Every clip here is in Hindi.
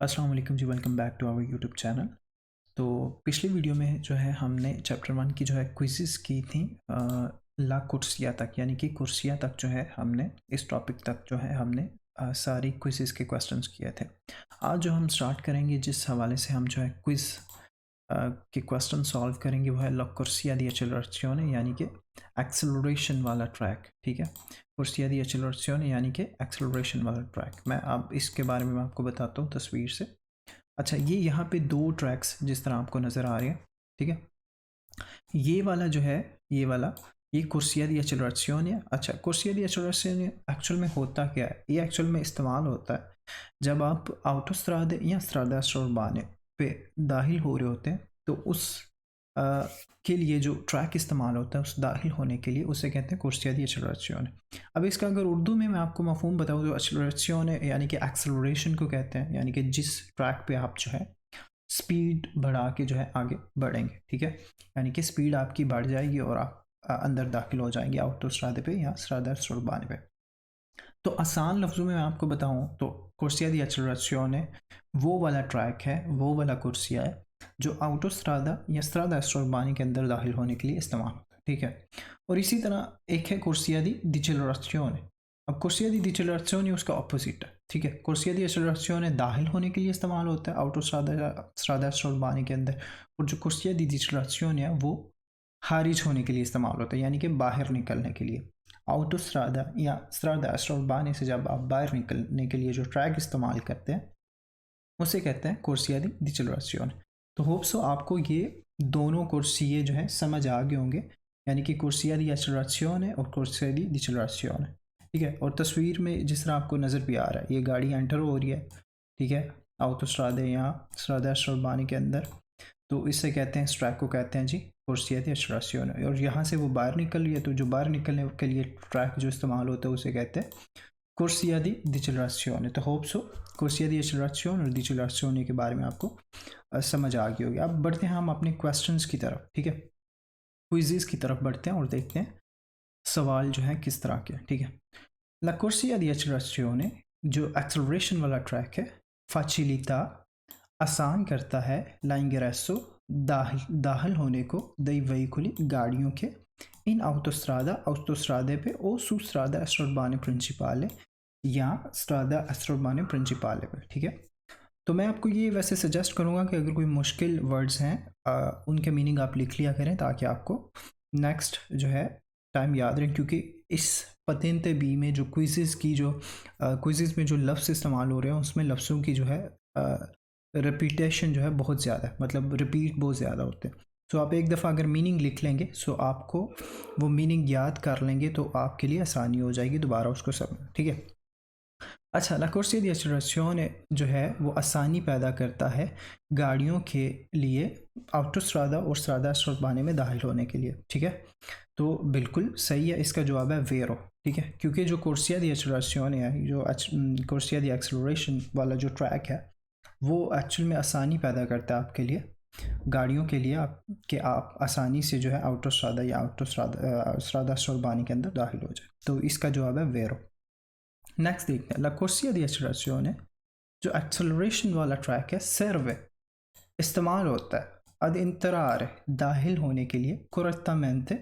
अस्सलाम वालेकुम जी, welcome back to our YouTube channel. तो पिछली वीडियो में जो है हमने चैप्टर 1 की जो है क्विज़ेस की थी ला कुर्सिया तक, यानी कि कुर्सिया तक जो है हमने इस टॉपिक तक जो है हमने सारी क्विज़ेस के क्वेश्चंस किए थे। आज जो हम स्टार्ट करेंगे, जिस हवाले से हम जो है क्विज़ के क्वेश्चन सॉल्व करेंगे, वो है ला कुर्सिया दी एक्सेलरेशियोने, यानी कि एक्सेलरेशन वाला ट्रैक। ठीक है, कुर्सिया दी एक्सेलरेशियोने यानी कि एक्सेलरेशन वाला ट्रैक। मैं अब इसके बारे में मैं आपको बताता हूँ तस्वीर से। अच्छा, ये यहाँ पे दो ट्रैक्स जिस तरह आपको नज़र आ रहे हैं, ठीक है। ये वाला जो है, ये वाला, ये कुर्सिया दी एक्सेलरेशियोने है। अच्छा, कुर्सिया दी एक्सेलरेशियोने एक्चुअल में होता क्या है? ये एक्चुअल में इस्तेमाल होता है जब आप ऑटोस्ट्रादे या स्ट्रादा स्ट्रोबाने पे दाखिल हो रहे होते हैं, तो उस अ, के लिए जो ट्रैक इस्तेमाल होता है, उस दाखिल होने के लिए उसे कहते हैं कुर्सिया दी एक्सेलरेशियोने। अब इसका अगर उर्दू में मैं आपको मफहूम बताऊँ तो एक्सेलरेशियोने यानी कि एक्सेलरेशन को कहते हैं, यानी कि जिस ट्रैक पे आप जो है स्पीड बढ़ा के जो है आगे बढ़ेंगे। ठीक है, यानी कि स्पीड आपकी बढ़ जाएगी और आप अंदर दाखिल हो जाएंगे ऑटोस्ट्रादे पे या स्ट्रादा स्ट्रोबाने पे। तो आसान लफ्ज़ों में मैं आपको बताऊं तो कुर्सिया दी एक्सेलरेशियोने वो वाला ट्रैक है, वो वाला कुर्सिया है जो ऑटोस्ट्रादा या स्ट्रादा स्ट्रोबानी के अंदर दाखिल होने के लिए इस्तेमाल होता है। ठीक है, और इसी तरह एक है कुर्सिया दी डिसेलरेशियोने। अब कुर्सिया दी डिसेलरेशियोने उसका ऑपोजिट है। ठीक है, कुर्सिया दी एक्सेलरेशियोने दाखिल होने के लिए इस्तेमाल होता है ऑटोस्ट्रादा स्ट्रादा स्ट्रोबानी के अंदर, और जो कुर्सिया दी डिसेलरेशियोने है वो खारिज होने के लिए इस्तेमाल होता है, यानी कि बाहर निकलने के लिए। ऑटोस्ट्रादा या स्ट्रादा स्ट्रोबानी से जब आप बाहर निकलने के लिए जो ट्रैक इस्तेमाल करते हैं, उसे कहते हैं कुर्सिया दी डिसेलरेशियोने। तो होप सो आपको ये दोनों कुर्सिये जो है समझ आ गए होंगे, यानी कि कुर्सिया दी एक्सेलरेशियोने और कुर्सिया दी डिसेलरेशियोने। ठीक है, और तस्वीर में जिस तरह आपको नज़र भी आ रहा है, ये गाड़ी एंटर हो रही है, ठीक है, ऑटोस्ट्रादे या स्ट्रादा स्ट्रोबानी के अंदर। तो इससे कहते हैं, इस ट्रैक को कहते हैं जी कुर्सिया दी एक्सेलरेशियोने। और यहाँ से वो बाहर निकल रही है, तो जो बाहर निकलने के लिए ट्रैक जो इस्तेमाल होता है उसे कहते हैं कुर्सिया दी डिसेलरेशियोने। तो होप सो कुर्सिया दी एक्सेलरेशियोने और डिसेलरेशियोने के बारे में आपको समझ आ गई होगी। अब बढ़ते हैं हम अपने क्वेश्चंस की तरफ। ठीक है, क्विज़ेस की तरफ बढ़ते हैं और देखते हैं सवाल जो है किस तरह के। ठीक है, ला कुर्सिया दी एक्सेलरेशियोने जो एक्सेलरेशन वाला ट्रैक है, facilita आसान करता है लाइंगरेसो दाखिल होने को दई वेहिकुली गाड़ियों के इन ऑटोस्ट्रादे पे ओ सु स्ट्रादा स्ट्रोबाने प्रिंसिपाले या स्ट्रादा स्ट्रोबाने प्रिंसिपाले पे। ठीक है, तो मैं आपको ये वैसे सजेस्ट करूँगा कि अगर कोई मुश्किल वर्ड्स हैं उनके मीनिंग आप लिख लिया करें, ताकि आपको नेक्स्ट जो है टाइम याद रहे, क्योंकि इस पतेंते बी में जो क्विज़ेस की जो क्विज़ेस में जो लफ्ज़ इस्तेमाल हो रहे हैं, उसमें लफ्ज़ों की जो है रिपीटेशन जो है बहुत ज़्यादा है, मतलब रिपीट बहुत ज़्यादा होते हैं। सो आप एक दफ़ा अगर मीनिंग लिख लेंगे, सो आपको वो मीनिंग याद कर लेंगे, तो आपके लिए आसानी हो जाएगी दोबारा उसको सब। ठीक है, अच्छा, ला कुर्सिया दी एक्सेलरेशियोने जो है वो आसानी पैदा करता है गाड़ियों के लिए ऑटोस्ट्रादा और स्ट्रादा स्ट्रोबाने में दाखिल होने के लिए। ठीक है, तो बिल्कुल सही है, इसका जवाब है वेरो। ठीक है, क्योंकि जो कुर्सिया दी एक्सेलरेशियोने है, जो कुर्सिया दी एक्सेलरेशन वाला जो ट्रैक है, वो एक्चुअल में आसानी पैदा करता है आपके लिए, गाड़ियों के लिए, आप कि आप आसानी से जो है ऑटोस्ट्रादा या स्ट्रादा स्ट्रोबानी के अंदर दाखिल हो जाए। तो इसका जवाब है वेरो। नेक्स्ट देखते हैं, ला कुर्सिया दी एक्सेलरेशियोने जो एक्सेलरेशन वाला ट्रैक है, सर्वे इस्तेमाल होता है अद इंतरार दाखिल होने के लिए कुरतमेंते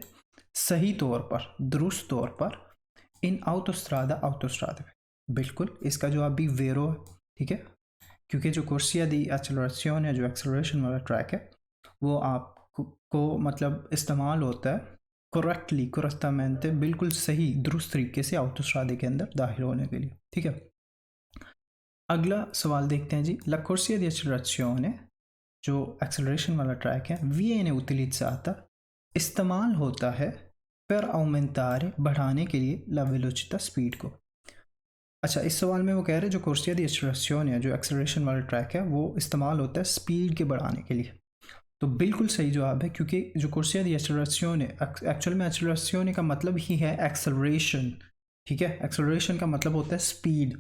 सही तौर पर, दुरुस्त तौर पर, इन ऑटोस्ट्रादा पे। बिल्कुल इसका जवाब भी वेरो है। ठीक है, क्योंकि जो कुर्सिया दी एक्सेलरेशियोन है, जो एक्सेलरेशन वाला ट्रैक है, वो आपको मतलब इस्तेमाल होता है करेक्टली, कुरतमेंते बिल्कुल सही दुरुस्त तरीके से ऑटोस्ट्रादे के अंदर दाखिल होने के लिए। ठीक है, अगला सवाल देखते हैं जी, ला corsia di accelerazione जो एक्सेलरेशन वाला ट्रैक है, viene utilizzata इस्तेमाल होता है per aumentare बढ़ाने के लिए la velocità स्पीड को। अच्छा, इस सवाल में वो कह रहे हैं जो corsia di accelerazione है, जो एक्सेलरेशन वाला ट्रैक है, वो इस्तेमाल होता है स्पीड के बढ़ाने के लिए। तो बिल्कुल सही जवाब है, क्योंकि जो corsia di accelerazione एक्चुअल में एक्सेलरेशन का मतलब ही है एक्सेलरेशन। ठीक है, एक्सेलरेशन का मतलब होता है स्पीड।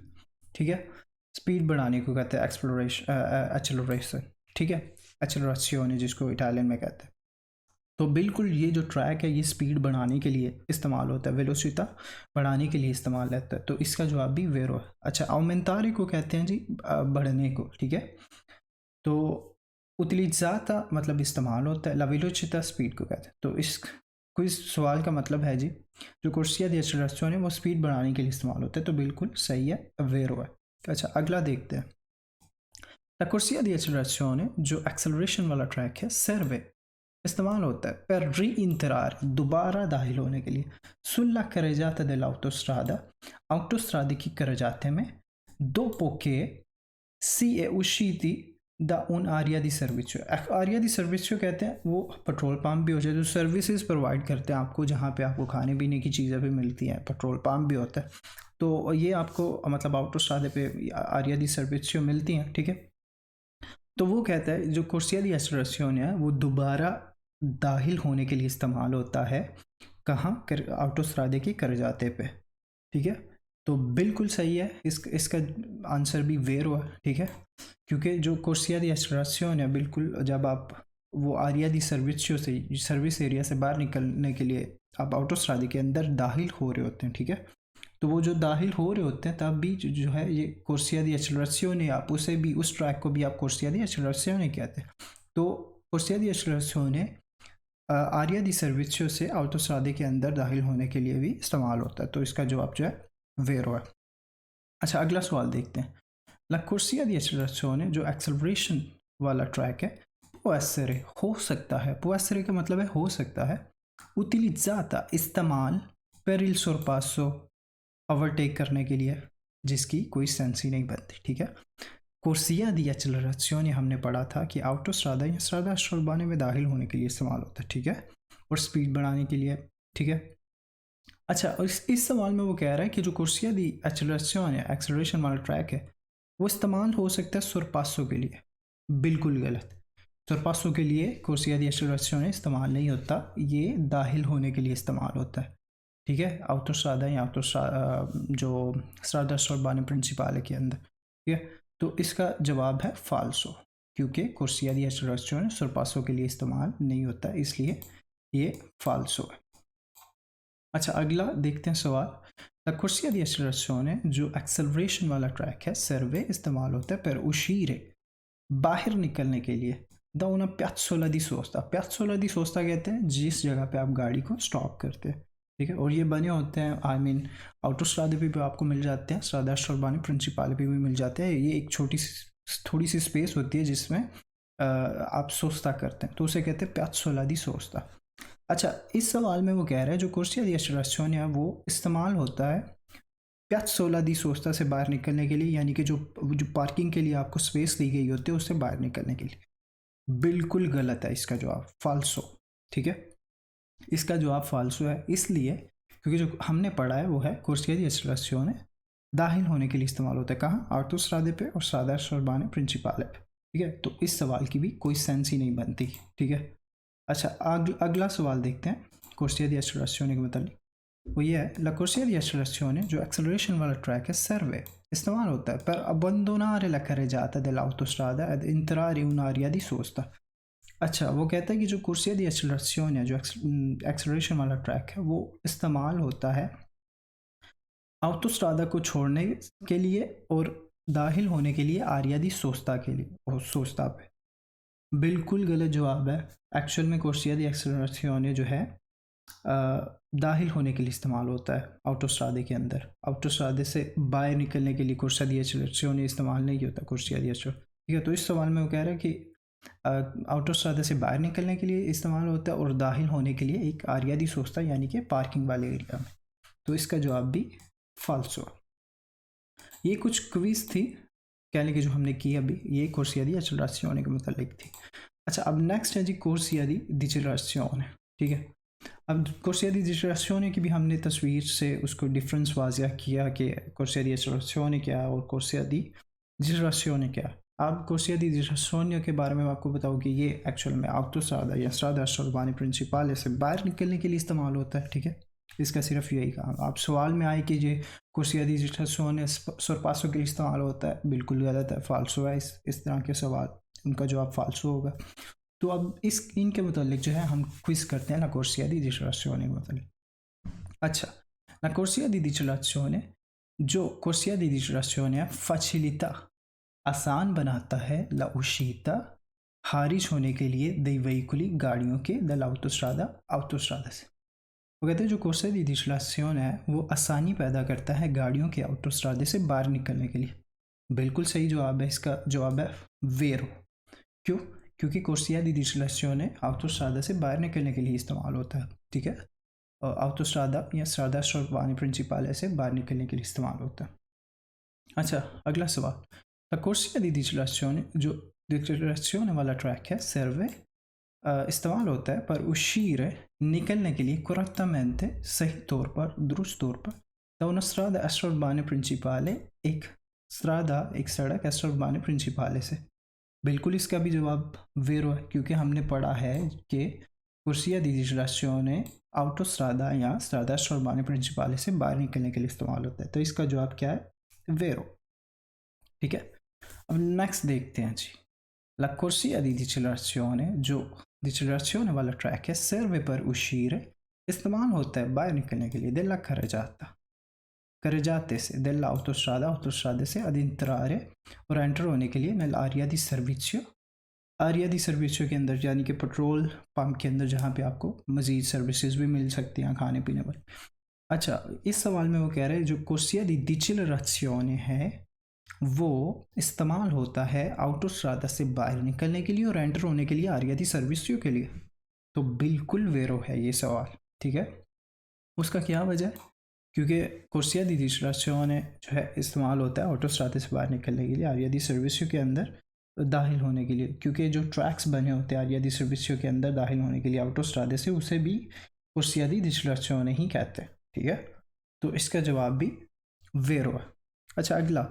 ठीक है, स्पीड बढ़ाने को कहते हैं एक्सेलरेशन। ठीक है, एक्सेलरेशन जिसको इटालियन में कहते हैं। तो बिल्कुल ये जो ट्रैक है ये स्पीड बढ़ाने के लिए इस्तेमाल होता है, वेलोसिटी बढ़ाने के लिए इस्तेमाल रहता है। तो इसका जवाब भी वेरो है। अच्छा, aumentare को कहते हैं जी बढ़ने को, ठीक है। तो utilizzata मतलब इस्तेमाल होता है, la velocità स्पीड को कहते हैं। तो इस क्विज सवाल का मतलब है जी जो कुर्सिया दी एक्सेलरेशन है वो स्पीड बढ़ाने के लिए इस्तेमाल होता है। तो बिल्कुल सही है, वेरो है। अच्छा, अगला देखते हैं। La corsia di accelerazione जो एक्सेलरेशन वाला ट्रैक है serve इस्तेमाल होता है per rientrare दोबारा दाखिल होने के लिए sulla carreggiata dell'autostrada autostrade की carreggiate में dopo che si è usciti da un'area di servizio। आरिया दी सर्विस कहते हैं वो पेट्रोल पंप भी हो जाए, जो सर्विसेज प्रोवाइड करते हैं आपको, जहाँ पे आपको खाने पीने की चीज़ें भी मिलती हैं, पेट्रोल पंप भी होता है। तो ये आपको मतलब ऑटोस्ट्रादे पे आरिया दी सर्विस मिलती हैं, ठीक है। तो वो कहता है जो कुर्सिया दी एक्सेलरेशन है वो दोबारा दाखिल होने के लिए इस्तेमाल होता है, कहाँ, ऑटोस्ट्रादे की करजाते पे, ठीक है। तो बिल्कुल सही है, इसका आंसर भी वेरो है, ठीक है। क्योंकि जो कुर्सिया दी एक्सेलरेशन है बिल्कुल जब आप वो आरिया दी सर्विस एरिया से बाहर निकलने के लिए आप ऑटोस्ट्रादे के अंदर दाखिल हो रहे होते हैं, ठीक है। तो वो जो दाखिल हो रहे होते हैं तब भी जो है ये कुर्सिया दी एक्सेलरेशन है, आप उसे भी, उस ट्रैक को भी आप कुर्सिया दी एक्सेलरेशन कहते हैं। तो कुर्सिया दी एक्सेलरेशन है आरिया दी सर्विसियो से ऑटोस्ट्रादे के अंदर दाखिल होने के लिए भी इस्तेमाल होता है। तो इसका जवाब जो है वेरो है। अच्छा, अगला सवाल देखते हैं। ला कुर्सिया दी एक्सेलरेशन जो एक्सेलरेशन वाला ट्रैक है può essere हो सकता है, può essere का मतलब है हो सकता है, utilizzata इस्तेमाल per il sorpasso ओवरटेक करने के लिए, जिसकी कोई सेंस ही नहीं बनती, ठीक है। कुर्सिया दी एक्सेलरेशन हमने पढ़ा था कि ऑटोस्ट्रादा या स्ट्रादा उर्बाने में दाखिल होने के लिए इस्तेमाल होता है, ठीक है, और स्पीड बढ़ाने के लिए, ठीक है। अच्छा, और इस सवाल में वो कह रहा है कि जो कुर्सिया दी एक्सेलरेशन है, एक्सेलरेशन वाला ट्रैक है, वो इस्तेमाल हो सकता है सुरपासों के लिए। बिल्कुल गलत। सुरपासों के लिए कुर्सिया दी एक्सेलरेशन इस्तेमाल नहीं होता, ये दाखिल होने के लिए इस्तेमाल होता है, ठीक है। ऑटोस्ट्रादा या जो स्ट्रादा उर्बाने प्रिंसिपाले के अंदर, ठीक है। तो इसका जवाब है फाल्सो, क्योंकि कुर्सिया दी एक्सेलरेशन सुरपासों के लिए इस्तेमाल नहीं होता, इसलिए ये फाल्सो है। अच्छा, अगला देखते हैं सवाल। ला कुर्सिया दी एक्सेलरेशन जो एक्सेलरेशन वाला ट्रैक है सर्वे इस्तेमाल होता है पर उशीरे बाहर निकलने के लिए दा una piazzola di sosta। piazzola di sosta कहते हैं जिस जगह पे आप गाड़ी को स्टॉप करते हैं, ठीक है। और ये बने होते हैं ऑटोस्ट्रादे पे भी आपको मिल जाते हैं, स्ट्रादा उर्बाने प्रिंसिपाले पे भी मिल जाते हैं। ये एक थोड़ी सी स्पेस होती है जिसमें आप सोस्ता करते हैं, तो उसे कहते हैं piazzola di sosta। अच्छा, इस सवाल में वो कह रहा है जो कुर्सिया दी एक्सेलरेशन है वो इस्तेमाल होता है piazzola di sosta से बाहर निकलने के लिए, यानी कि जो पार्किंग के लिए आपको स्पेस दी गई होती है उससे बाहर निकलने के लिए। बिल्कुल गलत है इसका जवाब, फाल्सो, ठीक है। इसका जवाब फाल्सो है इसलिए क्योंकि जो हमने पढ़ा है वो है कुर्सिया दी एक्सेलरेशन दाखिल होने के लिए इस्तेमाल होता है, कहाँ, ऑटोस्ट्रादे पे और स्ट्रादा उर्बाने प्रिंसिपाले पे, ठीक है। तो इस सवाल की भी कोई सेंस ही नहीं बनती, ठीक है। अच्छा, अगला सवाल देखते हैं कुर्सिया दी एक्सेलरेशन के मतलब, वो ये है ला कुर्सिया दी एक्सेलरेशन जो एक्सेलरेशन वाला ट्रैक है सर्वे इस्तेमाल होता है per abbandonare la carreggiata dell'autostrada ed entrare in un'area di sosta। अच्छा, वो कहता है कि जो कुर्सिया दी एक्सेलरेशन है जो एक्सेलरेशन वाला ट्रैक है वो इस्तेमाल होता है ऑटोस्ट्रादा को छोड़ने के लिए और दाखिल होने के लिए आरिया दी सोस्ता के लिए, और सोस्ता पे। बिल्कुल गलत जवाब है। एक्चुअल में कुर्सिया दी एक्सेलरेशन जो है दाखिल होने के लिए इस्तेमाल होता है ऑटोस्ट्रादे के अंदर, ऑटोस्ट्रादे से बाहर निकलने के लिए कुर्सिया दी एक्सेलरेशन इस्तेमाल नहीं होता, कुर्सिया दी एक्सेलरेशन, ठीक है। तो इस सवाल में वो कह रहा है कि ऑटोस्ट्रादे से बाहर निकलने के लिए इस्तेमाल होता है और दाखिल होने के लिए एक आरिया दी सोस्ता यानी कि पार्किंग वाले एरिया में। तो इसका जवाब भी फाल्सो। ये कुछ क्विज थी कह लें कि जो हमने की अभी, ये कुर्सिया दी एक्सेलरेशन के मतलब थी। अच्छा, अब नेक्स्ट है जी कुर्सिया दी डिसेलरेशन, ठीक है। अब कुर्सिया दी डिसेलरेशन की भी हमने तस्वीर से उसको डिफरेंस वाजिया किया कि कुर्सिया दी एक्सेलरेशन क्या है और कुर्सिया दी डिसेलरेशन क्या है। अब कुर्सिया दी डिसेलरेशन के बारे में आपको बताऊँ कि ये एक्चुअल में ऑटोस्ट्रादा या स्ट्रादा उर्बाने प्रिंसिपाले से बाहर निकलने के लिए इस्तेमाल होता है, ठीक है। इसका सिर्फ यही काम। आप सवाल में आए कि ये कुर्सिया दी डिसेलरेशन सुरपासों के लिए इस्तेमाल होता है, बिल्कुल गलत है, फाल्सो है। इस तरह के सवाल उनका जवाब फाल्सो होगा। तो अब इनके मुतालिक जो है हम क्विज करते हैं ला corsia di distrazione के मुतालिक। अच्छा, la corsia di distrazione, जो corsia di distrazione facilita, आसान बनाता है ला uscita, खारिज होने के लिए dei veicoli, गाड़ियों के dall'autostrada से। वो कहते हैं जो corsia di distrazione है वो आसानी पैदा करता है गाड़ियों के autostrade से बाहर निकलने के लिए। बिल्कुल सही जवाब है, इसका जवाब है वेरो। क्यों? क्योंकि corsia di distrazione autostrada से बाहर निकलने के लिए इस्तेमाल होता है, ठीक है। autostrada या strada stradale principale से बाहर निकलने के लिए इस्तेमाल होता है। अच्छा, अगला सवाल, la corsia di distrazione, जो distrazione वाला ट्रैक है serve, इस्तेमाल होता है पर uscire, निकलने के लिए correttamente, सही तौर पर, दुरुस्त तौर पर, da una strada extraurbana principale, एक सड़क extraurbana principale से। बिल्कुल इसका भी जवाब वेरो है, क्योंकि हमने पढ़ा है कि corsia di distrazione autostrada या strada extraurbana principale से बाहर निकलने के लिए इस्तेमाल होता है। तो इसका जवाब क्या है? वेरो, ठीक है। अब नेक्स्ट देखते हैं जी, la corsia di distrazione, जो डिसेलरेशन वाला ट्रैक है serve per uscire, इस्तेमाल होता है बाहर निकलने के लिए della carreggiate से, della autostrada से, ad entrare, और एंटर होने के लिए nell'area di servizio, आरिया दी सर्विसों के अंदर, यानी कि पेट्रोल पंप के अंदर, जहाँ पे आपको मज़ीद सर्विसेज भी मिल सकती हैं खाने पीने वाली। अच्छा, इस सवाल में वो कह रहे हैं जो corsia di dicelerazione है वो इस्तेमाल होता है autostrada से बाहर निकलने के लिए और एंटर होने के लिए आरिया दी सर्विसों के लिए। तो बिल्कुल वेरो है ये सवाल, ठीक है। उसका क्या वजह है? क्योंकि corsia di dicelerazione जो है इस्तेमाल होता है autostrada से बाहर निकलने के लिए आरिया दी सर्विसों के अंदर दाखिल होने के लिए, क्योंकि जो ट्रैक्स बने होते हैं आरिया दी सर्विसों के अंदर दाखिल होने के लिए autostrada से, उसे भी corsia di dicelerazione ही कहते हैं, ठीक है। तो इसका जवाब भी वेरो है। अच्छा, अगला,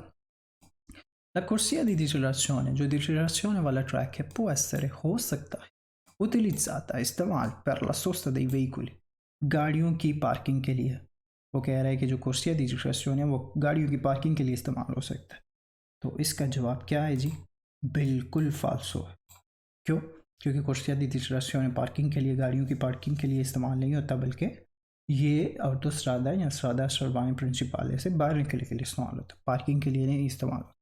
la corsia di dicelerazione, जो dicelerazione वाला ट्रैक है, può essere, हो सकता है, utilizzata, इस्तेमाल, per la sosta dei veicoli, गाड़ियों की पार्किंग के लिए। वो कह रहा है कि जो corsia di dicelerazione है वो गाड़ियों की पार्किंग के लिए इस्तेमाल हो सकता है। तो इसका जवाब क्या है जी? बिल्कुल फाल्सो है। क्यों? क्योंकि corsia di dicelerazione पार्किंग के लिए, गाड़ियों की पार्किंग के लिए इस्तेमाल नहीं होता, बल्कि ये autostrada या strada stradale principale से बाहर निकलने के लिए इस्तेमाल होता है, पार्किंग के लिए नहीं इस्तेमाल होता।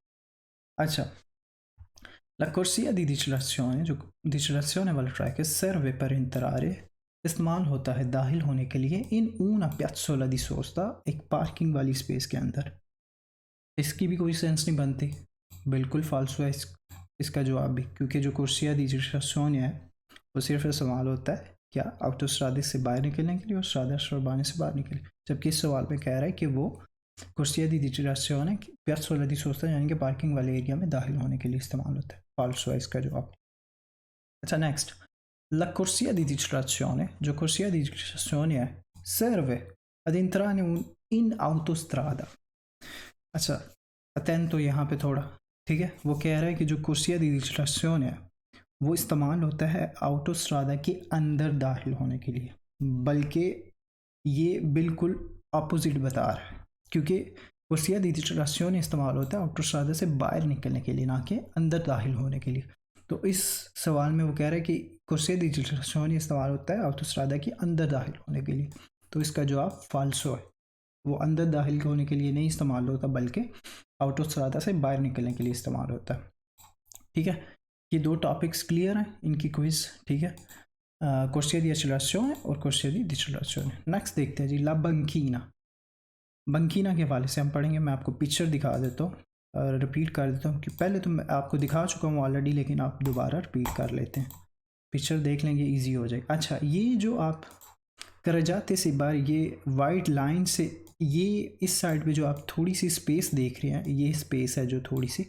अच्छा, la corsia di dicelerazione, जो dicelerazione वाला ट्रैक है, serve per entrare, इस्तेमाल होता है दाखिल होने के लिए, in una piazzola di sosta, एक पार्किंग वाली स्पेस के अंदर। इसकी भी कोई सेंस नहीं बनती, बिल्कुल फाल्सो है इसका जवाब भी, क्योंकि जो corsia di dicelerazione है वो सिर्फ इस्तेमाल होता है क्या? autostrada से बाहर निकलने के लिए और strada stradale से बाहर निकलने, जबकि इस सवाल में कह रहा है कि वो corsia di dicelerazione piazzola di sosta, यानी कि पार्किंग वाले एरिया में दाखिल होने के लिए इस्तेमाल होता है। फाल्सो है इसका जवाब। अच्छा, next, la corsia di dicelerazione, जो corsia di dicelerazione है, serve ad entrare in autostrada। अच्छा, अटेंटो यहाँ पे थोड़ा, ठीक है। वो कह रहा है कि जो corsia di dicelerazione है वो इस्तेमाल होता है autostrada के अंदर दाखिल होने के लिए, बल्कि ये बिल्कुल अपोजिट बता रहा है, क्योंकि corsia di dicelerazione इस्तेमाल होता है autostrada से बाहर निकलने के लिए, ना कि अंदर दाखिल होने के लिए। तो इस सवाल में वो कह रहा है कि corsia di dicelerazione इस्तेमाल होता है autostrada के अंदर दाखिल होने के लिए। तो इसका जवाब फाल्सो है, वो अंदर दाखिल होने के लिए नहीं इस्तेमाल होता, बल्कि autostrada से बाहर निकलने के लिए इस्तेमाल होता है, ठीक है। ये दो टॉपिक्स क्लियर हैं इनकी क्विज, ठीक है। corsia di accelerazione और corsia di dicelerazione। नेक्स्ट देखते हैं जी, ला बंकीना के हवाले से हम पढ़ेंगे। मैं आपको पिक्चर दिखा देता हूँ, रिपीट कर देता हूँ कि पहले तो मैं आपको दिखा चुका हूँ ऑलरेडी, लेकिन आप दोबारा रिपीट कर लेते हैं, पिक्चर देख लेंगे, ईजी हो जाएगा। अच्छा, ये जो आप करजाते से बाहर, ये वाइट लाइन से, ये इस साइड पे जो आप थोड़ी सी स्पेस देख रहे हैं, ये स्पेस है जो थोड़ी सी,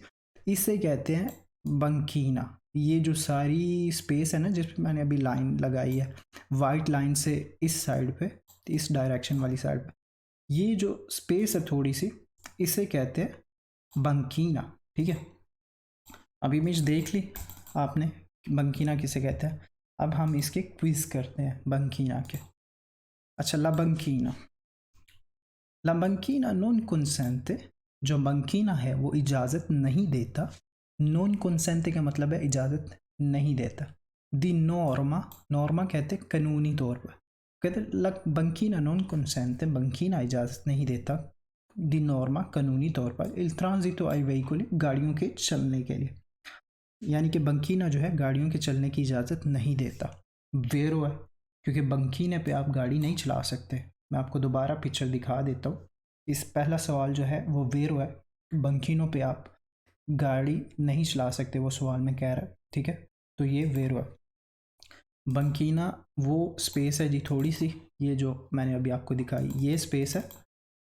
इसे कहते हैं बंकीना। ये जो सारी स्पेस है ना जिसमें मैंने अभी लाइन लगाई है वाइट लाइन से इस साइड पे, इस डायरेक्शन वाली साइड पे, ये जो स्पेस है थोड़ी सी, इसे कहते हैं बंकीना, ठीक है। अब इमेज देख ली आपने, बंकीना किसे कहते हैं। अब हम इसके क्विज करते हैं बंकीना के। अच्छा, ला बंकीना नॉन कंसेंटे, जो बंकीना है वो इजाज़त नहीं देता। नॉन कंसेंटे का मतलब है इजाज़त नहीं देता। दी नॉर्मा, नॉर्मा कहते हैं कानूनी तौर पर, कहते बंकीना नॉन कंसेंट, बंकीना इजाज़त नहीं देता, दी नॉर्मा कानूनी तौर पर, इल ट्रांजिटो आई व्हीकल गाड़ियों के चलने के लिए, यानी कि बंकीना जो है गाड़ियों के चलने की इजाज़त नहीं देता। वेरो है, क्योंकि बंकीने पे आप गाड़ी नहीं चला सकते। मैं आपको दोबारा पिक्चर दिखा देता हूँ। इस पहला सवाल जो है वो वेरो है, बंकीनों पे आप गाड़ी नहीं चला सकते, वो सवाल में कह रहा है, ठीक है। तो ये वेरो है। बंकीना वो स्पेस है जी थोड़ी सी, ये जो मैंने अभी आपको दिखाई ये स्पेस है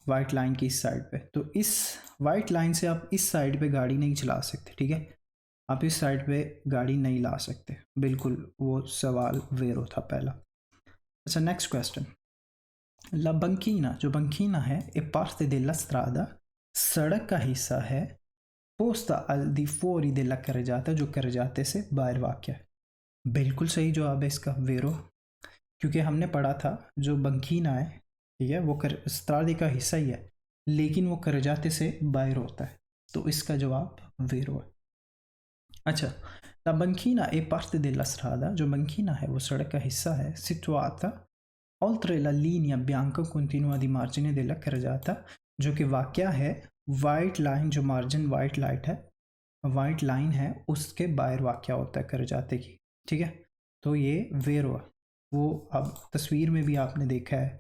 वाइट लाइन की इस साइड पे, तो इस वाइट लाइन से आप इस साइड पे गाड़ी नहीं चला सकते, ठीक है। आप इस साइड पे गाड़ी नहीं ला सकते, बिल्कुल वो सवाल वेरो था पहला। अच्छा, नेक्स्ट क्वेश्चन। ला बंकीना, जो बंकीना है ए पार्टे della strada, सड़क का हिस्सा है, पोस्ता al di fuori della carreggiata, जो carreggiate से बाहर वाक़ है। बिल्कुल सही जवाब है इसका, वेरो, क्योंकि हमने पढ़ा था जो बंकीना है, ठीक है, वो स्त्रादे का हिस्सा ही है, लेकिन वो carreggiate से बाहर होता है, तो इसका जवाब वेरो है। अच्छा, ला बंकीना ए पार्टे della strada, जो बंकीना है वो सड़क का हिस्सा है, situata oltre la linea bianca continua di margine della carreggiata, जो कि वाक्या है वाइट लाइन, जो मार्जिन वाइट लाइट है, वाइट लाइन है उसके बाहर वाक्या होता है carreggiate की, ठीक है। तो ये वेरो है। वो अब तस्वीर में भी आपने देखा है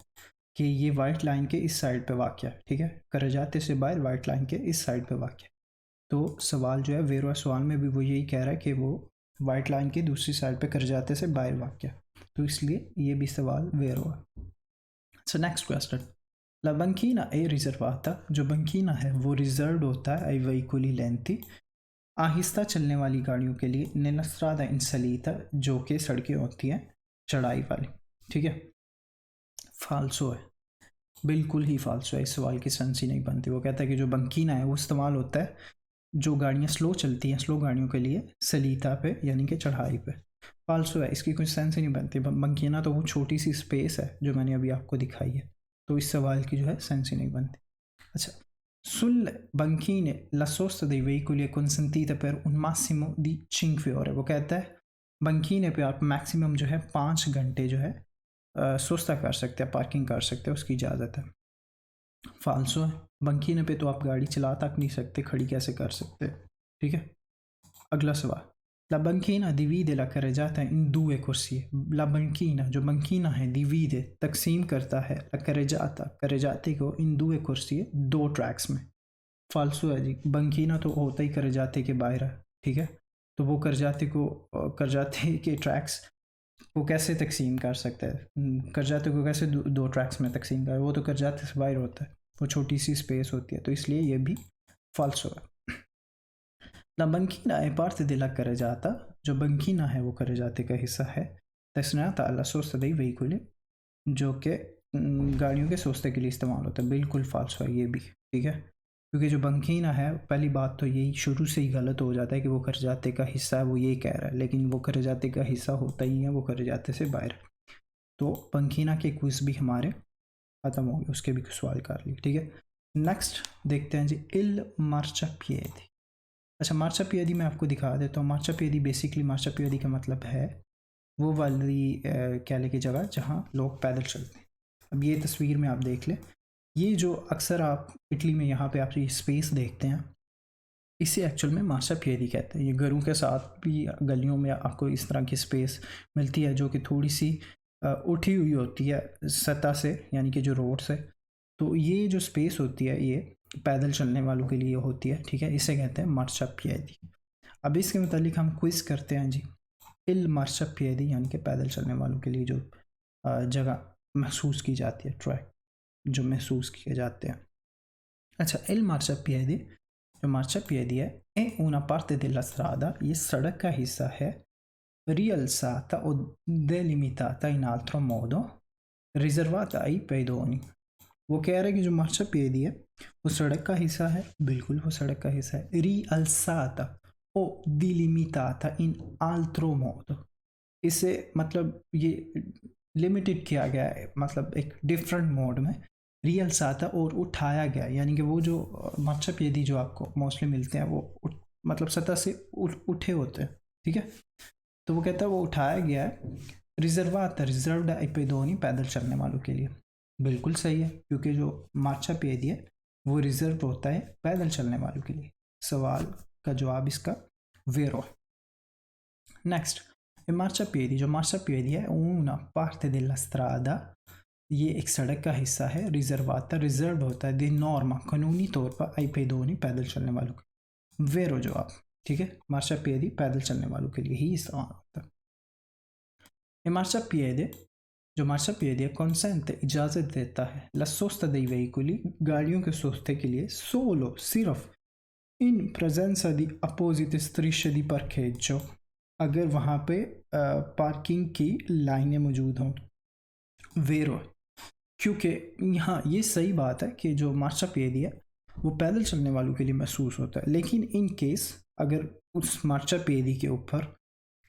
कि ये वाइट लाइन के इस साइड पे वाक्या है, ठीक है, carreggiate से बाहर वाइट लाइन के इस साइड पे वाक्या। तो सवाल जो है वेरो है, सवाल में भी वो यही कह रहा है कि वो वाइट लाइन की दूसरी साइड पे carreggiate से बाहर वाक्या, तो इसलिए ये भी सवाल वेरो है। So next question. ला बंकीना ए रिजर्वाता, जो बंकीना है वो रिजर्व होता है आई वेहिकुली लेंथी, आहिस्ता चलने वाली गाड़ियों के लिए, नेला स्ट्रादा इन सलीता, जो कि सड़कें होती हैं चढ़ाई वाली, ठीक है। फाल्सो है, बिल्कुल ही फाल्सो है, इस सवाल की सेंस ही नहीं बनती। वो कहता है कि जो बंकीना है वो इस्तेमाल होता है जो गाड़ियाँ स्लो चलती हैं, स्लो गाड़ियों के लिए सलीता पे, यानी कि चढ़ाई पे। फाल्सो है, इसकी कोई सेंस ही नहीं बनती। बंकीना तो वो छोटी सी स्पेस है जो मैंने अभी आपको दिखाई है, तो इस सवाल की जो है सेंस ही नहीं बनती। अच्छा, sul banchine la sosta dei veicoli è consentita per un massimo di 5 ore, वो कहता है बंकीने पे आप मैक्सिमम जो है 5 घंटे जो है सोस्ता कर सकते हैं, पार्किंग कर सकते हैं, उसकी इजाज़त है। फाल्सो है, बंकीने पे तो आप गाड़ी चला तक नहीं सकते, खड़ी कैसे कर सकते, ठीक है। अगला सवाल। La banchina divide la carreggiata in due corsie. La banchina, जो banchina है, divide, तकसीम करता है, la carreggiata, carreggiate को in due corsie, दो ट्रैक्स में। फालसू है जी, banchina तो होता ही carreggiate के बाहर है, ठीक है। तो वो carreggiate के ट्रैक्स वो कैसे तकसीम कर सकता है, carreggiate को कैसे दो ट्रैक्स में तकसीम कर, वो तो carreggiate से बाहर होता है, वो छोटी सी स्पेस होती है, तो इसलिए ये भी फालसू है। La banchina è parte della carreggiata, जो बंकीना है वो carreggiate का हिस्सा है, destinata alla sosta dei veicoli, जो कि गाड़ियों के सोस्ते के लिए इस्तेमाल होता है। बिल्कुल फाल्स है ये भी, ठीक है, क्योंकि जो बंकीना है, पहली बात तो यही शुरू से ही गलत हो जाता है कि वो carreggiate का हिस्सा है, वो ये कह रहा है, लेकिन वो carreggiate का हिस्सा होता ही है, वो carreggiate से बाहर। तो बंकीना के क्विज भी हमारे ख़त्म हो गए, उसके भी सवाल कर लिए, ठीक है। नेक्स्ट देखते हैं जी, इल मार्चापिएदी। अच्छा, मार्चापिएदी मैं आपको दिखा देता हूँ। मार्चापिएदी बेसिकली, मार्चापिएदी का मतलब है वो वाली कैले की जगह जहाँ लोग पैदल चलते हैं। अब ये तस्वीर में आप देख लें, ये जो अक्सर आप इटली में यहाँ पे आप ये स्पेस देखते हैं, इसे एक्चुअल में मार्चापिएदी कहते हैं। ये घरों के साथ भी गलियों में आपको इस तरह की स्पेस मिलती है जो कि थोड़ी सी उठी हुई होती है सतह से, यानी कि जो रोड से। तो ये जो स्पेस होती है ये पैदल चलने वालों के लिए होती है, ठीक है, इसे कहते हैं मार्चापिएदी। अब इसके मुतालिक हम क्विज करते हैं जी। इल मार्चापिएदी यानी कि पैदल चलने वालों के लिए जो जगह महसूस की जाती है, ट्रैक जो महसूस किए जाते हैं। अच्छा, इल मार्चापिएदी, जो मार्चापिएदी है, ए una parte della strada, ये सड़क का हिस्सा है, rialzata o delimitata in altro modo, riservata ai pedoni। वो कह रहे हैं कि जो मार्चापिएदी है वो सड़क का हिस्सा है, बिल्कुल वो सड़क का हिस्सा है। rialzata o delimitata in altro modo, इसे मतलब ये लिमिटेड किया गया है, मतलब एक डिफरेंट मोड में रियल्साता और उठाया गया, यानी कि वो जो मार्चापिएदी जो आपको मोस्टली मिलते हैं वो मतलब सतह से उठे होते हैं, ठीक है। तो वो कहता है वो उठाया गया है रिजर्वाता रिजर्व्ड ai pedoni पैदल चलने वालों के लिए। बिल्कुल सही है, क्योंकि जो मार्चापिएडी है वो रिजर्व होता है पैदल चलने वालों के लिए। सवाल का जवाब इसका वेरो। नेक्स्ट, मार्चापिएडी, जो मार्चापिएडी है una parte della strada, ये एक सड़क का हिस्सा है, रिजर्वाता रिजर्व होता है, दी नॉर्मा कानूनी तौर पर आई पेडोनी पैदल चलने वालों के। वेरो जवाब, ठीक है, मार्चापिएडी पैदल चलने वालों के लिए ही इस्तेमाल होता है। ये मार्चापिएडी, जो मार्चापिएडी है consente इजाज़त देता है la sosta dei veicoli, गाड़ियों के सोस्ते के लिए, solo सिर्फ in presenza di apposite strisce di parcheggio, अगर वहाँ पे पार्किंग की लाइनें मौजूद हों। वेरो, क्योंकि यहाँ ये सही बात है कि जो मार्चापिएडी है वो पैदल चलने वालों के लिए महसूस होता है, लेकिन इन केस अगर उस मार्चापिएडी के ऊपर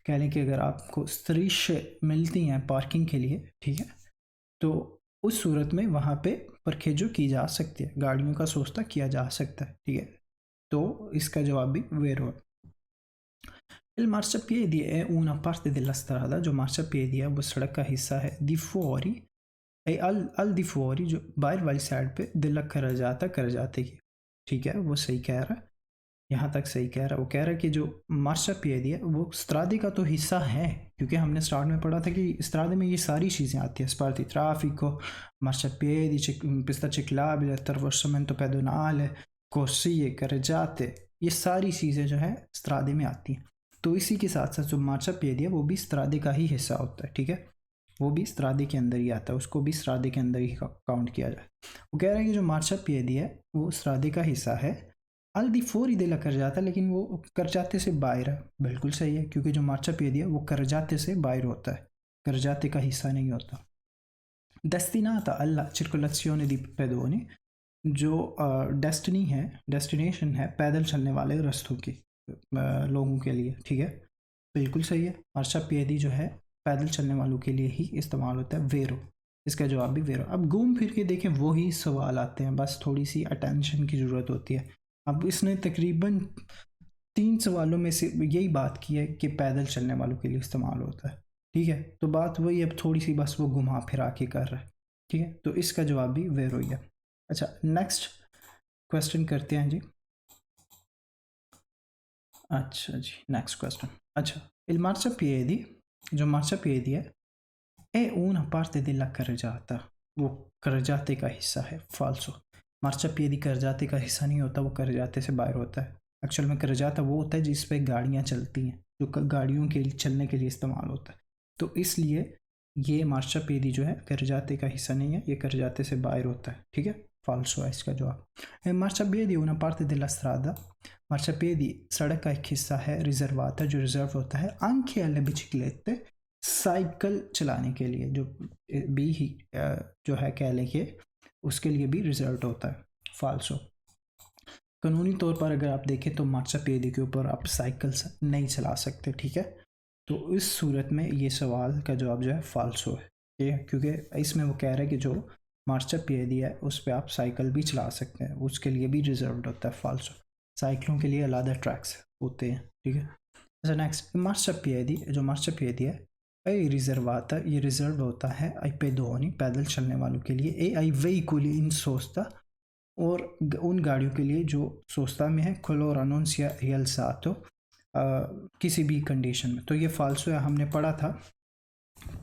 कह लें कि अगर आपको स्त्रीश मिलती हैं पार्किंग के लिए, ठीक है, तो उस सूरत में वहाँ पे परखेजो की जा सकती है, गाड़ियों का सोस्ता किया जा सकता है, ठीक है, तो इसका जवाब भी वेरो है। Il marciapiedi è una parte della strada, जो marciapiedi है वो सड़क का हिस्सा है, di fuori e al di fuori, जो बाहर वाली साइड पे della carreggiata की, ठीक है, वो सही कह रहा है, यहाँ तक सही कह रहा है। वो कह रहा है कि जो मार्चापिएडी है वो स्ट्रादे का तो हिस्सा है, क्योंकि हमने स्टार्ट में पढ़ा था कि स्ट्रादे में ये सारी चीज़ें आती हैं, स्पार्ति ट्राफिको, मार्चापिएडी, पिस्ता ciclabile, attraversamento pedonale, corsie, carreggiate, ये सारी चीज़ें जो है स्ट्रादे में आती हैं। तो इसी के साथ साथ जो मार्चापिएडी है वो भी स्ट्रादे का ही हिस्सा होता है, ठीक है, वो भी स्ट्रादे के अंदर ही आता है, उसको भी स्ट्रादे के अंदर ही काउंट किया जाए। वो कह रहा है कि जो मार्चापिएडी है वो स्ट्रादे का हिस्सा है, al di fuori della carreggiata, लेकिन वो carreggiate से बाहर है। बिल्कुल सही है, क्योंकि जो मार्चापिएडी है वो carreggiate से बाहर होता है, carreggiate का हिस्सा नहीं होता। destinata alla circolazione di pedoni, जो डेस्टिनी है, डेस्टिनेशन है पैदल चलने वाले रास्तों की लोगों के लिए, ठीक है, बिल्कुल सही है, मार्चापिएडी जो है पैदल चलने वालों के लिए ही इस्तेमाल होता है, वेरो, इसका जवाब भी वेरो। अब घूम फिर के देखें वही सवाल आते हैं, बस थोड़ी सी अटेंशन की ज़रूरत होती है। अब इसने तकरीबन 3 सवालों में से यही बात की है कि पैदल चलने वालों के लिए इस्तेमाल होता है, ठीक है, तो बात वही अब थोड़ी सी बस वो घुमा फिरा के कर रहा है, ठीक है, तो इसका जवाब भी वेरो ही है। अच्छा, नेक्स्ट क्वेश्चन करते हैं जी। अच्छा जी, नेक्स्ट क्वेश्चन। अच्छा, il marciapiedi, जो मार्चापिएडी है è una parte della carreggiata, वो carreggiate का हिस्सा है, फाल्सो। मार्चापिएडी carreggiate का हिस्सा नहीं होता, वो carreggiate से बाहर होता है। एक्चुअल में carreggiata वो होता है जिस पे गाड़ियाँ चलती हैं, जो गाड़ियों के चलने के लिए इस्तेमाल होता है, तो इसलिए ये मार्चापिएडी जो है carreggiate का हिस्सा नहीं है, ये carreggiate से बाहर होता है, ठीक है, फाल्सो है इसका जवाब। मार्चापिएडी una parte della strada, मार्चापिएडी सड़क का एक हिस्सा है, रिजर्वाता जो रिजर्व होता है, anche alle biciclette, साइकिल चलाने के लिए, जो भी ही जो है कह लें कि उसके लिए भी रिजर्व होता है, फाल्सो। कानूनी तौर पर अगर आप देखें तो मार्चापिएडी के ऊपर आप साइकिल नहीं चला सकते, ठीक है, तो इस सूरत में ये सवाल का जवाब जो है फाल्सो है, ठीक है, क्योंकि इसमें वो कह रहा है कि जो मार्चापिएडी है उस पर आप साइकिल भी चला सकते हैं, उसके लिए भी रिजर्व होता है, फाल्सो, साइकिलों के लिए अलग ट्रैक्स होते हैं, ठीक है। अच्छा, नेक्स्ट, मार्चापिएडी, जो मार्चापिएडी है ए रिजर्वाता, ये रिजर्व होता है आई पेडोनी पैदल चलने वालों के लिए, ए आई वेहिकoli in sosta, और उन गाड़ियों के लिए जो सोस्ता में है, qualora non sia rialzato, किसी भी कंडीशन में, तो ये फाल्सो है। हमने पढ़ा था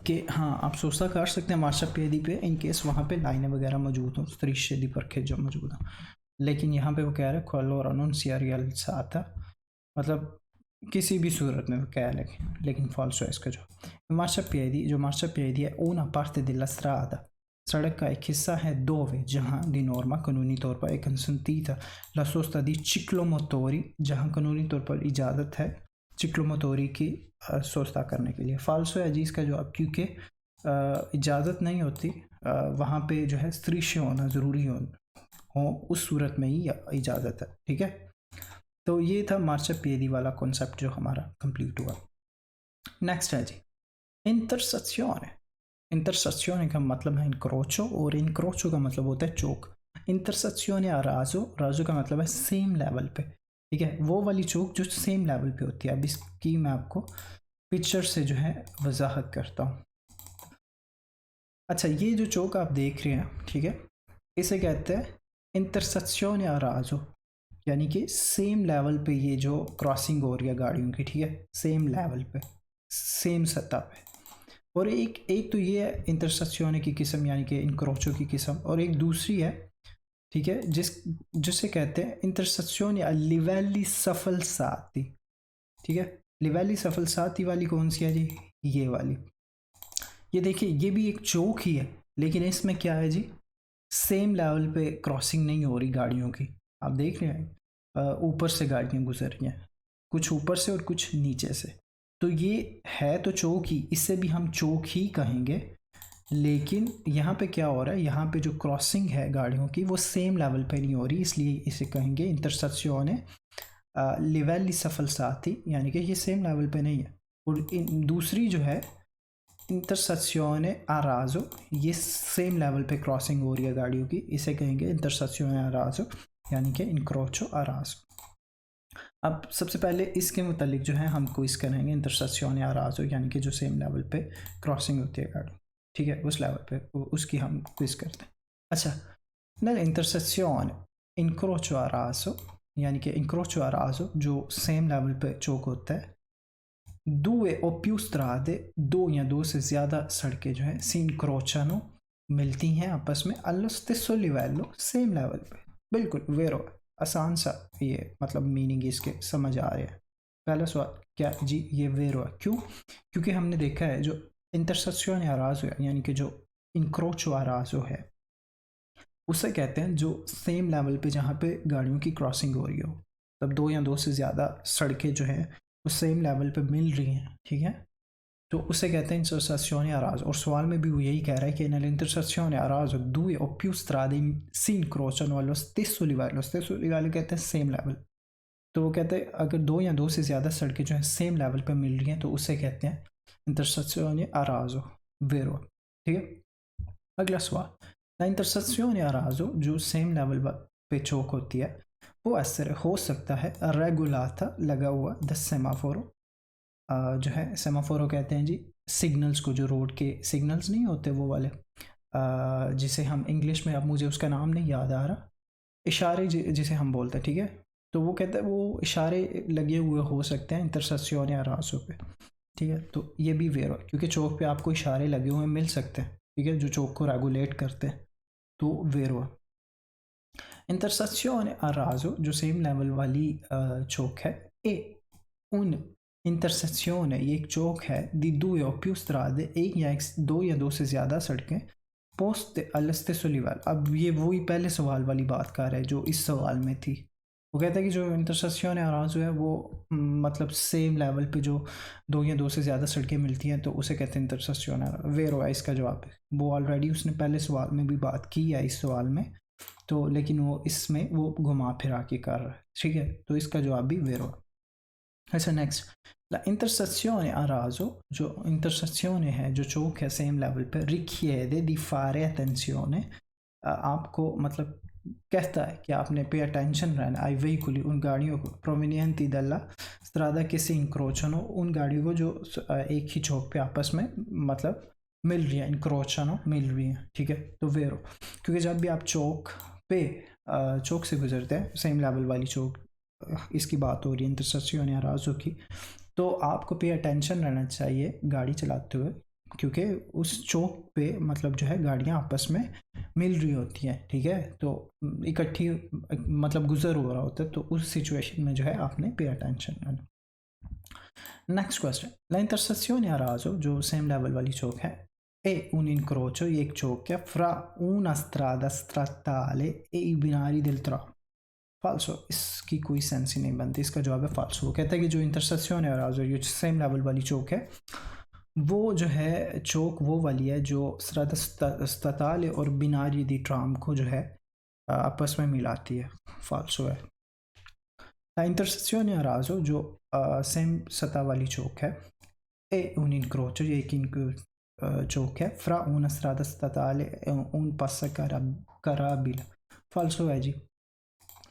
कि हाँ आप सोस्ता कर सकते हैं मार्चापिएडी पे इन केस वहाँ पे लाइनें वगैरह मौजूद हों, strisce di parcheggio मौजूद हों, लेकिन यहाँ पे वो कह रहे हैं qualora non sia rialzata, मतलब किसी भी सूरत में कह लेकिन फॉल्स है इसका जो मार्चापिएडी, जो मार्चापिएडी है una parte della strada, सड़क का एक हिस्सा है, dove, जहाँ, di norma, कानूनी तौर पर, एक consentita la sosta di ciclomotori, जहाँ कानूनी तौर पर इजाज़त है चिक्लोमोटोरी की सोस्ता करने के लिए, फाल्सो है जी इसका जवाब, क्योंकि इजाज़त नहीं होती, वहाँ पे जो है स्त्रीश होना ज़रूरी हो उस सूरत में ही इजाज़त है, ठीक है। तो ये था मार्चापिएडी वाला कॉन्सेप्ट जो हमारा कंप्लीट हुआ। नेक्स्ट है जी इंटरसेक्शने। इंटरसेक्शने का मतलब है इनक्रोचो, और इनक्रोचो का मतलब होता है चौक। इंटरसेक्शने आ राजो, राजो का मतलब है सेम लेवल पे, ठीक है, वो वाली चौक जो सेम लेवल पे होती है। अब इसकी मैं आपको पिक्चर से जो है वजाहत करता हूँ। अच्छा, ये जो चौक आप देख रहे हैं, ठीक है, इसे कहते हैं इंटरसेक्शन या राजो, यानी कि सेम लेवल पे ये जो क्रॉसिंग हो रही है गाड़ियों की, ठीक है, सेम लेवल पे, सेम सतह पे। और एक एक तो ये है इंटरसेक्शन की किस्म, यानी कि इनक्रोचो की किस्म, और एक दूसरी है, ठीक है, जिसे कहते हैं इंटरसेक्शन या लिवेली सफल साथी, ठीक है। लिवेली सफल साथी वाली कौन सी है जी? ये वाली। ये देखिए, ये भी एक चौक ही है, लेकिन इसमें क्या है जी, सेम लेवल पे क्रॉसिंग नहीं हो रही गाड़ियों की। आप देख रहे हैं ऊपर से गाड़ियाँ गुजर रही हैं, कुछ ऊपर से और कुछ नीचे से। तो ये है तो चौक ही, इसे भी हम चौक ही कहेंगे, लेकिन यहाँ पे क्या हो रहा है, यहाँ पे जो क्रॉसिंग है गाड़ियों की वो सेम लेवल पे नहीं हो रही, इसलिए इसे कहेंगे इंटरसेक्शन लिवेली सफल साथी, यानी कि ये सेम लेवल पे नहीं है। और दूसरी जो है इंटरसेक्शन आराजो, ये सेम लेवल पे क्रॉसिंग हो रही है गाड़ियों की, इसे कहेंगे इंटरसेक्शन आराजो, यानी कि इनक्रोचो आराजो। अब सबसे पहले इसके मुतालिक जो है हम क्विज करेंगे इंटरसेक्शन आराजो, यानी कि जो सेम लेवल पे क्रॉसिंग होती है गाड़ी, ठीक है, उस लेवल पे उसकी हम क्विज करते हैं। अच्छा, इंटरसेक्शन इनक्रोचो आराजो, यानी कि इनक्रोचो आराजो जो सेम लेवल पे चौक होता है, due o più strade, दो या दो से ज़्यादा सड़कें जो है si incrociano, मिलती हैं आपस में allo stesso livello, same level पे। बिल्कुल वेरो, आसान सा ये मतलब मीनिंग इसके समझ आ रहे हैं। पहला सवाल क्या जी, ये वेरो है, क्यों? क्योंकि हमने देखा है जो इंटरसेक्शन आराजो है, यानी कि जो इंक्रोचो आराजो है, उसे कहते हैं जो सेम लेवल पे जहाँ पे गाड़ियों की क्रॉसिंग हो रही हो, तब दो या दो से ज़्यादा सड़कें जो हैं वो सेम लेवल पे मिल रही हैं, ठीक है, तो उसे कहते हैं इंटरसेक्शन आराज़ो। और सवाल में भी वो यही कह रहा है कि nell'intersezione आराज़ो due o più strade si incrociano allo stesso livello कहते हैं सेम लेवल। तो वो कहते हैं अगर दो या दो से ज़्यादा सड़कें जो हैं सेम लेवल पे मिल रही हैं तो उसे कहते हैं इंटरसेक्शन आराज़ो वेरो, ठीक है। अगला सवाल, ला इंटरसेक्शन आराज़ो जो सेम लेवल पे चौक होती है वो essere हो सकता है regolata, लगा हुआ द सेमाफोरो, जो है सेमाफोरो कहते हैं जी सिग्नल्स को, जो रोड के सिग्नल्स नहीं होते वो वाले, जिसे हम इंग्लिश में, अब मुझे उसका नाम नहीं याद आ रहा, इशारे जिसे हम बोलते हैं, ठीक है। तो वो कहते हैं वो इशारे लगे हुए हो सकते हैं इंटरसेक्शन या रास्तों पे, ठीक है। तो ये भी वेरो है क्योंकि चौक पे आपको इशारे लगे हुए मिल सकते हैं, ठीक है, जो चौक को रेगुलेट करते हैं, तो वेरो है। इंटरसेक्शन a raso जो सेम लेवल वाली चौक है, ए उन इंटरसेक्शन ये एक चौक है दी due o più strade, एक या दो या दो से ज़्यादा सड़कें पोस्ट allo stesso livello। अब ये वही पहले सवाल वाली बात कर रहा है जो इस सवाल में थी। वो कहता है कि जो इंटरसेक्शन आराज़ो है वो मतलब सेम लेवल पे जो दो या दो से ज़्यादा सड़कें मिलती हैं तो उसे कहते हैं इंटरसेक्शन वेरो है इसका जवाब है। वो ऑलरेडी उसने पहले सवाल में भी बात की है इस सवाल में, तो लेकिन वो इसमें वो घुमा फिरा के कर रहा है, ठीक है, तो इसका जवाब भी वेरो है। अच्छा नेक्स्ट, ला इंटरसेक्शन आराज़ो जो इंटरसेक्शन है, जो चौक है सेम लेवल पे, रिchiede di fare attenzione, आपको मतलब कहता है कि आपने पे अटेंशन रहना आई वेहिकली उन गाड़ियों को प्रोविनिएंटी dalla strada che si incrociano, उन गाड़ियों को जो एक ही चौक पे आपस में मतलब मिल रही है, इंक्रोचानो मिल रही है, ठीक है, तो वेरो। क्योंकि जब भी आप चौक पे चौक से गुजरते हैं, सेम लेवल वाली चौक, इसकी बात हो रही है इंटरसेक्शन या राजो की, तो आपको पे अटेंशन रहना चाहिए गाड़ी चलाते हुए, क्योंकि उस चौक पे मतलब जो है गाड़ियाँ आपस में मिल रही होती हैं, ठीक है, तो इकट्ठी मतलब गुजर हो रहा होता है, तो उस सिचुएशन में जो है आपने पे अटेंशन रहना। नेक्स्ट क्वेश्चन, ला इंटरसेक्शन या राजो जो सेम लेवल वाली चौक है, e un incrocio, ये एक चौक है, fra una strada stradale e i binari del tram। फाल्सो, इसकी कोई सेंस ही नहीं बनती, इसका जवाब है फाल्सो। वो कहता है कि जो इंटरसेक्शन है और जो सेम लेवल वाली चौक है वो जो है चौक वो वाली है जो स्ताताल और बिनारी दी ट्राम को जो है आपस में मिलाती है, फाल्सो है। इंटरसेक्शन राजो जो सेम सतह वाली चौक है, ए un incrocio, ये एक चौक है, फ्रा una strada statale e un passacarabile, फाल्सो है जी।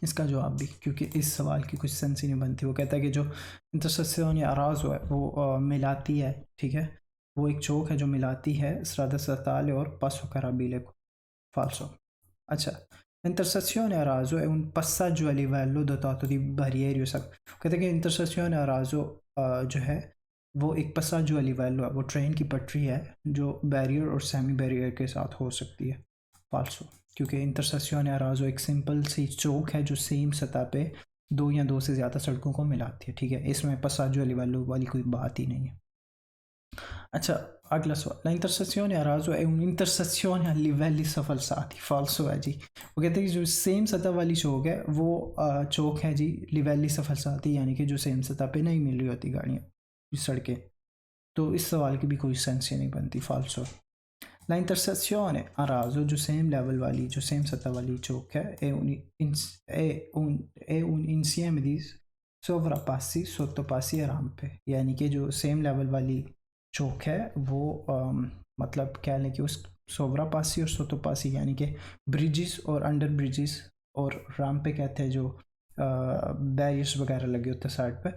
इसका जवाब भी, क्योंकि इस सवाल की कुछ सेंस ही नहीं बनती। वो कहता है कि जो इंटरसेक्शन अराज़ो है वो मिलाती है, ठीक है, वो एक चौक है जो मिलाती है स्ट्रादा statale और Passo Carabile को। फाल्सो। अच्छा, intersezione a raso è un passaggio a livello dotato di barriere, कहते हैं कि intersezione a raso जो है वो एक passaggio a livello है, वो ट्रेन की पटरी है जो बैरियर और सेमी बैरियर के साथ हो सकती है। फाल्सो, क्योंकि इंटरसेक्शन अराज़ो एक सिंपल सी चौक है जो सेम सतह पे दो या दो से ज़्यादा सड़कों को मिलाती है, ठीक है, इसमें passaggio a livello वाली कोई बात ही नहीं है। अच्छा, अगला सवाल, la intersezione a raso è un'intersezione a livelli falsati। फाल्सो है जी। वो कहते हैं कि जो सेम सतह वाली चौक है वो चौक है जी लिवेली falsati, यानी कि जो सेम सतह पे नहीं मिल रही होती गाड़ियाँ सड़कें। तो इस सवाल की भी कोई सेंस ही नहीं बनती। फाल्सो। La intersezione a raso, जो सेम लेवल वाली, जो सेम सतह वाली चौक है, è un insieme di sovrapassi, sottopassi e rampe, यानी कि जो सेम लेवल वाली चौक है वो मतलब क्या लें कि उस सोवरापासी और सोतोपासी यानी कि ब्रिजेस और अंडर ब्रिजेस और राम्पे कहते हैं जो बैरियर्स वगैरह लगे होते हैं साइड पे,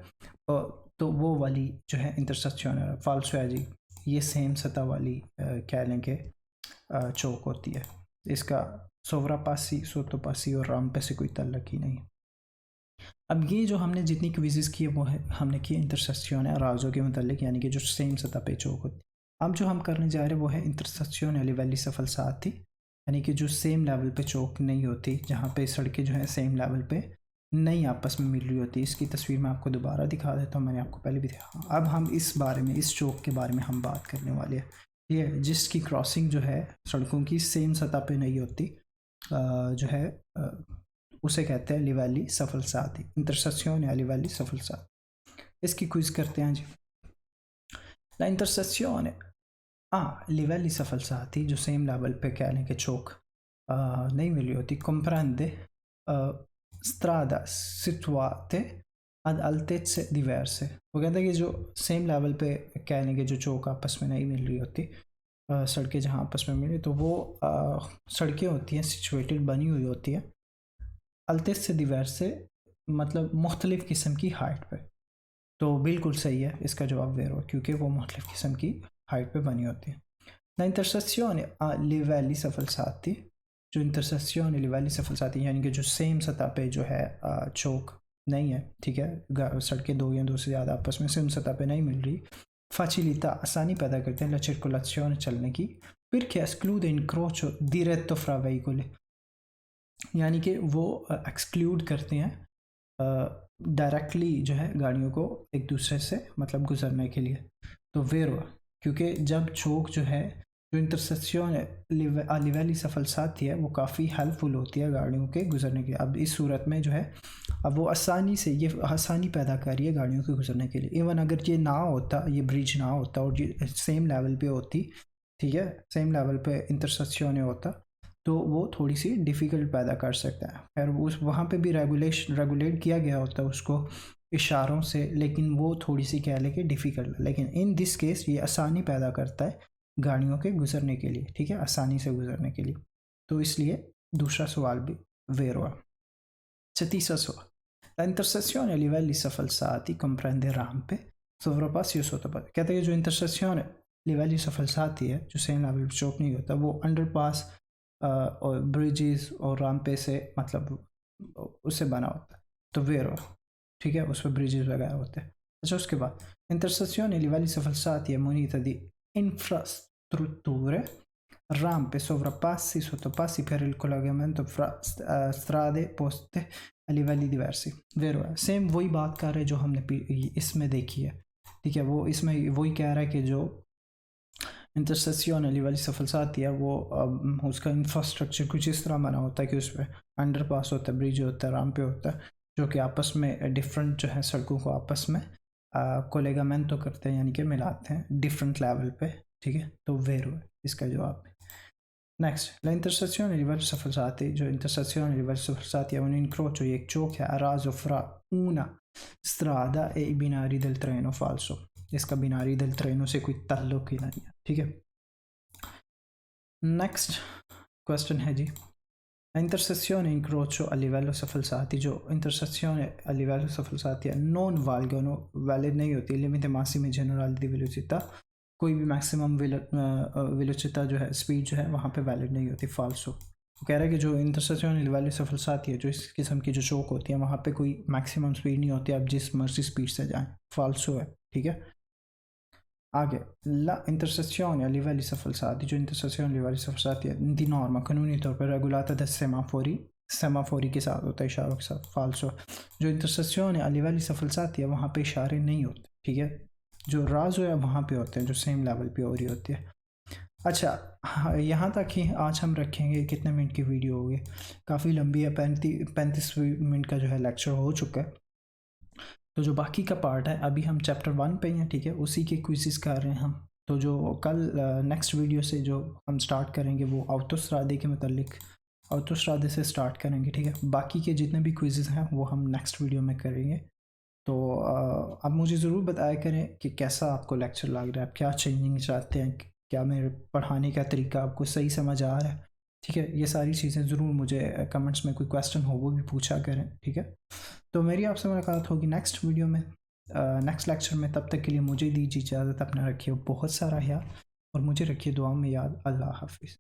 तो वो वाली जो है इंटरसेक्शन है। फाल्सो है जी, ये सेम सतह वाली क्या लें कि चौक होती है। इसका सोवरापासी, सोतोपासी और राम्पे से कोई ताल्लुक ही नहीं। अब ये जो हमने जितनी क्विज़ेस की वो है हमने की इंटरसेक्शन है राजों के मतलब, यानी कि जो सेम सतह पे चौक होती। अब जो हम करने जा रहे हैं वो है इंटरसेक्शन या लिवेली falsati, यानी कि जो सेम लेवल पे चौक नहीं होती, जहाँ पे सड़कें जो है सेम लेवल पे नहीं आपस में मिल रही होती। इसकी तस्वीर मैं आपको दोबारा दिखा देता हूँ, मैंने आपको पहले भी दिखाया। अब हम इस बारे में, इस चौक के बारे में हम बात करने वाले हैं, ये जिसकी क्रॉसिंग जो है सड़कों की सेम सतह पे नहीं होती, जो है उसे कहते हैं लिवेली falsati, इंटरसेक्शन या लिवेली falsati। इसकी क्विज करते हैं जी। La intersezione a livelli falsati, जो सेम लेवल पे कह लें कि चौक नहीं मिली होती, comprende strada situate ad altezze diverse। वो कहते हैं कि जो सेम लेवल पे कह लें कि जो चौक आपस में नहीं मिल रही होती, सड़कें जहाँ आपस में मिली, तो वो सड़कें होती हैं सिचुएटेड, बनी हुई होती है अल्तेज़े diverse, मतलब मुख्तलिफ़ किस्म की हाइट पे। तो बिल्कुल सही है इसका जवाब वेरो, क्योंकि वो मुख्तलिफ़ किस्म की हाइट पे बनी होती है। La intersezione a livelli falsati, जो इंटरसेक्शन लिवेली falsati यानी कि जो सेम सतह पे जो है चौक नहीं है, ठीक है, सड़कें दो या दो से ज़्यादा आपस में सेम सतह पे नहीं मिल रही, facilita, आसानी पैदा करते हैं la circolazione, चलने की, perché esclude incrocio diretto fra veicoli, यानी कि वो एक्सक्लूड करते हैं डायरेक्टली जो है गाड़ियों को एक दूसरे से मतलब गुजरने के लिए। तो वेरो, क्योंकि जब चौक जो है, जो इंटरसेक्शन लिवेली falsati है, वो काफ़ी हेल्पफुल होती है गाड़ियों के गुजरने के। अब इस सूरत में जो है अब वो आसानी से, ये आसानी पैदा कर रही है गाड़ियों के गुजरने के लिए। इवन अगर ये ना होता, ये ब्रिज ना होता और ये सेम लेवल पे होती, ठीक है, सेम लेवल पे इंटरसेक्शन होता, तो वो थोड़ी सी डिफ़िकल्ट पैदा कर सकता है। खैर उस वहाँ पे भी रेगुलेट किया गया होता है उसको इशारों से, लेकिन वो थोड़ी सी कह लें कि डिफ़िकल्ट, लेकिन इन दिस केस ये आसानी पैदा करता है गाड़ियों के गुजरने के लिए, ठीक है, आसानी से गुजरने के लिए। तो इसलिए दूसरा सवाल भी वेरो है। तीसरा सवाल, la intersezione a livelli falsati comprende rampe, sovrapassi o sottopassi। कहते हैं जो इंटरसेक्शन लिवेली falsati है, जो सेम लेवल पे चौक नहीं होता, वो अंडरपास और ब्रिजेस और राम्पे से मतलब उससे बना होता है, तो वेरो, ठीक है, उस पर ब्रिजेस वगैरह होते हैं। अच्छा, उसके बाद intersezione livelli falsati è munita di infrastrutture, rampe, sovrappassi, sottopassi per il collegamento fra strade poste a livelli diversi। वेरो है, सेम वही बात कर रहे हैं जो हमने इसमें देखी है, ठीक है, वो इसमें वही कह रहा है कि जो इंटरसेक्शन लिवेली falsati है वो उसका इंफ्रास्ट्रक्चर कुछ इस तरह बना होता है कि उसमें अंडरपास होता है, ब्रिज होता है, राम्पे होता है, जो कि आपस में डिफरेंट जो है सड़कों को आपस में कोलेगामेंटो करते हैं, यानी कि मिलाते हैं डिफरेंट लेवल पे, ठीक है, तो वेरो है इसका जवाब। Next, la intersezione livelli falsati, जो intersezione livelli falsati è un incrocio, ये एक चौक है, a raso fra una strada e i binari del treno। फाल्सो, इसका बिनारी del treno से कोई ताल्लुक ही नहीं है, ठीक है। नेक्स्ट क्वेश्चन है जी, Intersezione incrocio a livello falsati, जो intersezione a livello falsati है non valgono, वैलिड नहीं होती, लिमिट मासिमी जनरल दी वेलोसिटा, कोई भी मैक्सिमम वेलोसिटा जो है, स्पीड जो है वहाँ पे वैलिड नहीं होती, फाल्सो। वो कह रहा है कि जो इंटरसेक्शन लिवेलो falsati है, जो इस किस्म की जो चौक होती है वहाँ पे कोई मैक्सिमम स्पीड नहीं होती, आप जिस मर्जी स्पीड से जाएं, फाल्सो है, ठीक है। आगे, la intersezione a livelli falsati, जो intersezione a livelli falsati है di norma कानूनी तौर पर regolata da सेमाफोरी के साथ होता है, इशारों के साथ, फाल्सो। जो इंटरसेक्शन a livelli falsati है वहाँ पे इशारे नहीं होते, ठीक है। जो राजो है वहाँ पे होते हैं, जो सेम लेवल पे हो रही होती है। अच्छा, हाँ, यहाँ तक ही आज हम रखेंगे। कितने मिनट की वीडियो होगी, काफ़ी लंबी है, 35 मिनट का जो है लेक्चर हो चुका है। तो जो बाकी का पार्ट है, अभी हम चैप्टर 1 पे हैं, ठीक है, उसी के क्विज़ेस कर रहे हैं हम। तो जो कल नेक्स्ट वीडियो से जो हम स्टार्ट करेंगे वो autostrade के मतलब autostrade से स्टार्ट करेंगे, ठीक है। बाकी के जितने भी क्विज़ेस हैं वो हम नेक्स्ट वीडियो में करेंगे। तो आप मुझे ज़रूर बताया करें कि कैसा आपको लेक्चर लग रहा है, आप क्या चेंजिंग चाहते हैं, क्या मेरे पढ़ाने का तरीका आपको सही समझ आ रहा है, ठीक है। ये सारी चीज़ें ज़रूर मुझे कमेंट्स में कोई क्वेश्चन हो वो भी पूछा करें, ठीक है। तो मेरी आपसे मुलाकात होगी नेक्स्ट वीडियो में, नेक्स्ट लेक्चर में। तब तक के लिए मुझे दीजिए इजाज़त, अपना रखिए बहुत सारा ख्याल और मुझे रखिए दुआ में याद। अल्लाह हाफिज़।